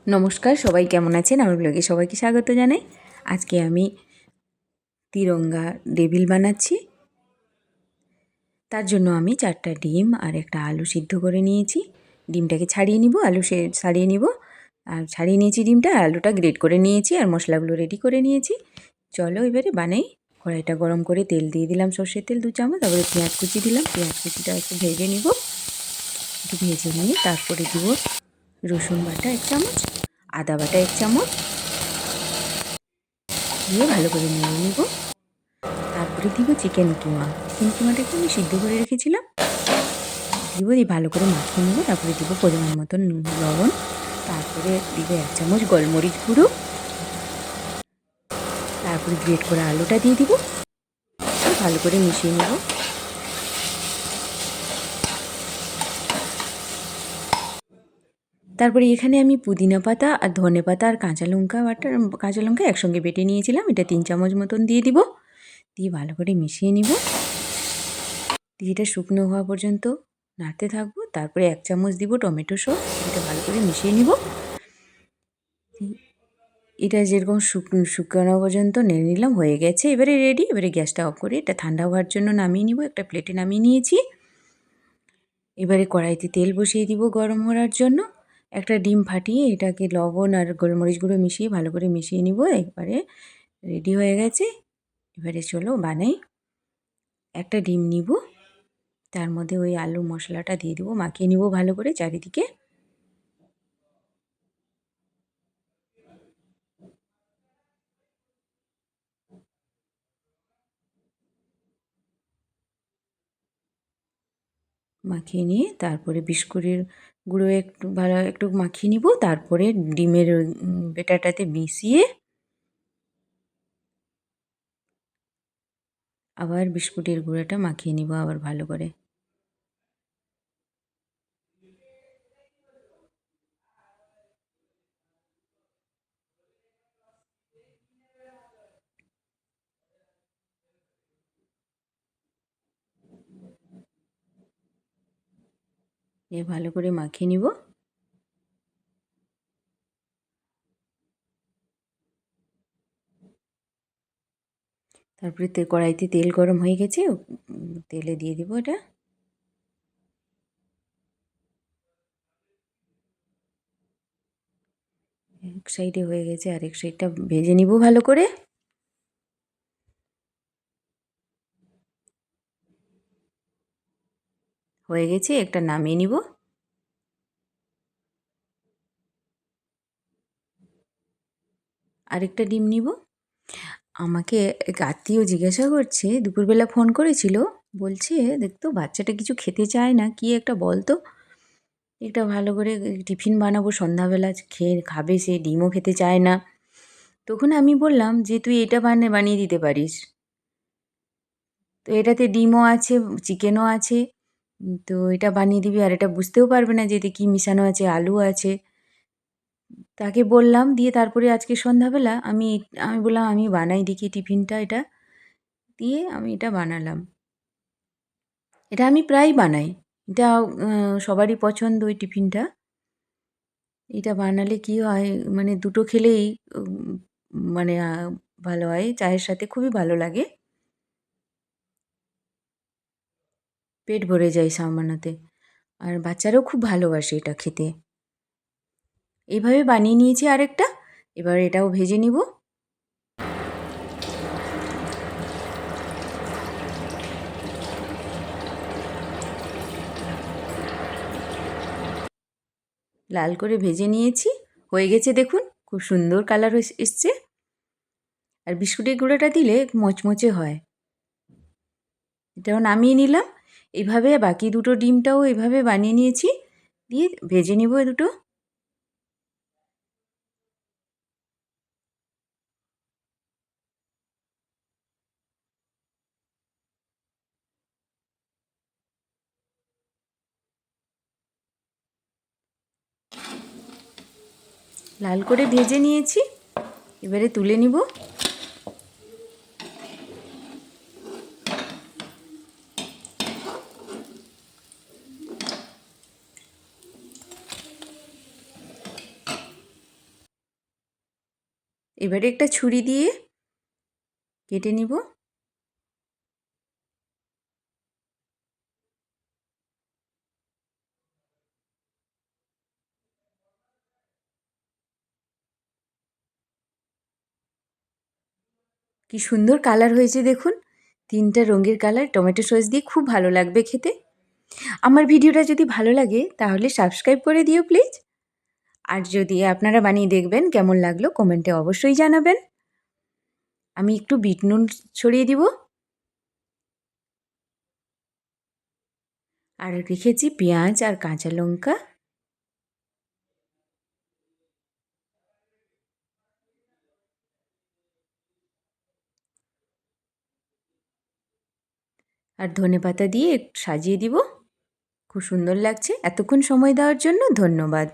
নমস্কার, সবাই কেমন আছেন? আমার ব্লগে সবাইকে স্বাগত জানাই। আজকে আমি তিরঙ্গা টেবিল বানাচ্ছি। তার জন্য আমি 4টা ডিম আর একটা আলু সিদ্ধ করে নিয়েছি। ডিমটাকে ছাড়িয়ে নিব, আলু ছাড়িয়ে নিব। আর ছাড়িয়ে নিয়েছি ডিমটা, আর আলুটা গ্রেট করে নিয়েছি, আর মশলাগুলো রেডি করে নিয়েছি। চলো এবারে বানাই। কড়াইটা গরম করে তেল দিয়ে দিলাম, সর্ষের তেল 2 চামচ। তারপরে পেঁয়াজ কুচি দিলাম, পেঁয়াজ কুচিটা একটু ভেজে নিব। একটু ভেজে নিয়ে তারপরে দিব রসুন বাটা 1 চামচ, আদা বাটা 1 চামচ দিয়ে ভালো করে নিয়ে নিব। তারপরে দিব চিকেন কিমাটাকে আমি সিদ্ধ করে রেখেছিলাম, দিব দিয়ে ভালো করে মাখিয়ে নেব। তারপরে দিব পরিমাণ মতন লবণ, তারপরে দিব 1 চামচ গোলমরিচ গুঁড়ো, তারপরে গ্রেট করে আলুটা দিয়ে দিব, ভালো করে মিশিয়ে নেব। তারপরে এখানে আমি পুদিনা পাতা আর ধনে পাতা আর কাঁচা লঙ্কা একসঙ্গে বেটে নিয়েছিলাম, এটা 3 চামচ মতন দিয়ে দিব, দিয়ে ভালো করে মিশিয়ে নিব। দিয়ে এটা শুকনো হওয়া পর্যন্ত নাড়তে থাকবো। তারপরে 1 চামচ দিব টমেটো সস, এটা ভালো করে মিশিয়ে নিব। এটা যেরকম শুকানো পর্যন্ত নেড়ে নিলাম, হয়ে গেছে, এবারে রেডি। এবারে গ্যাসটা অফ করে এটা ঠান্ডা হওয়ার জন্য নামিয়ে নিব, একটা প্লেটে নামিয়ে নিয়েছি। এবারে কড়াইতে তেল বসিয়ে দিব গরম করার জন্য। একটা ডিম ফাটিয়ে এটাকে লবণ আর গোলমরিচ গুঁড়ো মিশিয়ে ভালো করে মিশিয়ে নিব। একবারে রেডি হয়ে গেছে। এবারে চলো বানাই। একটা ডিম নিব, তার মধ্যে ওই আলু মশলাটা দিয়ে দিব, মাখিয়ে নিব ভালো করে চারিদিকে। মাখিয়ে নিয়ে তারপরে বিস্কুটের গুঁড়ো একটু মাখিয়ে নিব। তারপরে ডিমের বেটারটাতে মিশিয়ে আবার বিস্কুটের গুঁড়োটা মাখিয়ে নিব আবার ভালো করে। ভালো করে মাখিয়ে নিব। তারপরে কড়াইতে তেল গরম হয়ে গেছে, তেলে দিয়ে দিব এটা। এক সাইডে হয়ে গেছে, আরেক সাইডটা ভেজে নিব ভালো করে। হয়ে গেছে, একটা নামিয়ে নিব। আরেকটা ডিম নিব। আমাকে এক আত্মীয় জিজ্ঞাসা করছে, দুপুরবেলা ফোন করেছিল, বলছে দেখতো বাচ্চাটা কিছু খেতে চায় না, কি একটা বলতো। একটা ভালো করে টিফিন বানাবো, সন্ধ্যাবেলা খাবে, সে ডিমও খেতে চায় না। তখন আমি বললাম যে তুই এটা বানিয়ে দিতে পারিস। তো এটাতে ডিমও আছে, চিকেনও আছে, তো এটা বানিয়ে দিবি, আর এটা বুঝতেও পারবে না যে এতে কী মিশানো আছে, আলু আছে। তাকে বললাম, দিয়ে তারপরে আজকে সন্ধ্যাবেলা আমি আমি বললাম আমি বানাই দেখি টিফিনটা, এটা দিয়ে আমি এটা বানালাম। এটা আমি প্রায়ই বানাই, এটা সবারই পছন্দ ওই টিফিনটা। এটা বানালে কী হয়, মানে দুটো খেলেই মানে ভালো হয়, চায়ের সাথে খুবই ভালো লাগে, পেট ভরে যায় সামান্যতে। আর বাচ্চারাও খুব ভালোবাসে এটা খেতে। এইভাবে বানিয়ে নিয়েছি আরেকটা, এবার এটাও ভেজে নিব। লাল করে ভেজে নিয়েছি, হয়ে গেছে দেখুন, খুব সুন্দর কালার এসছে। আর বিস্কুটের গুঁড়োটা দিলে মচমচে হয়। এটাও নামিয়ে নিলাম। এইভাবে বাকি দুটো ডিমটাও এভাবে বানিয়ে নিয়েছি, দিয়ে ভেজে নিব দুটো। লাল করে ভেজে নিয়েছি, এবারে তুলে নিব। এবারে একটা ছুরি দিয়ে কেটে নিব। কি সুন্দর কালার হয়েছে দেখুন, 3টা রঙের কালার টমেটো সস দিয়ে খুব ভালো লাগবে খেতে। আমার ভিডিওটা যদি ভালো লাগে তাহলে সাবস্ক্রাইব করে দিও প্লিজ। আর যদি আপনারা বানিয়ে দেখবেন কেমন লাগলো কমেন্টে অবশ্যই জানাবেন। আমি একটু বিট নুন ছড়িয়ে দিব। আর রেখেছি পেঁয়াজ আর কাঁচা লঙ্কা। আর ধনেপাতা দিয়ে একটু সাজিয়ে দিব। খুব সুন্দর লাগছে। এতক্ষণ সময় দেওয়ার জন্য ধন্যবাদ।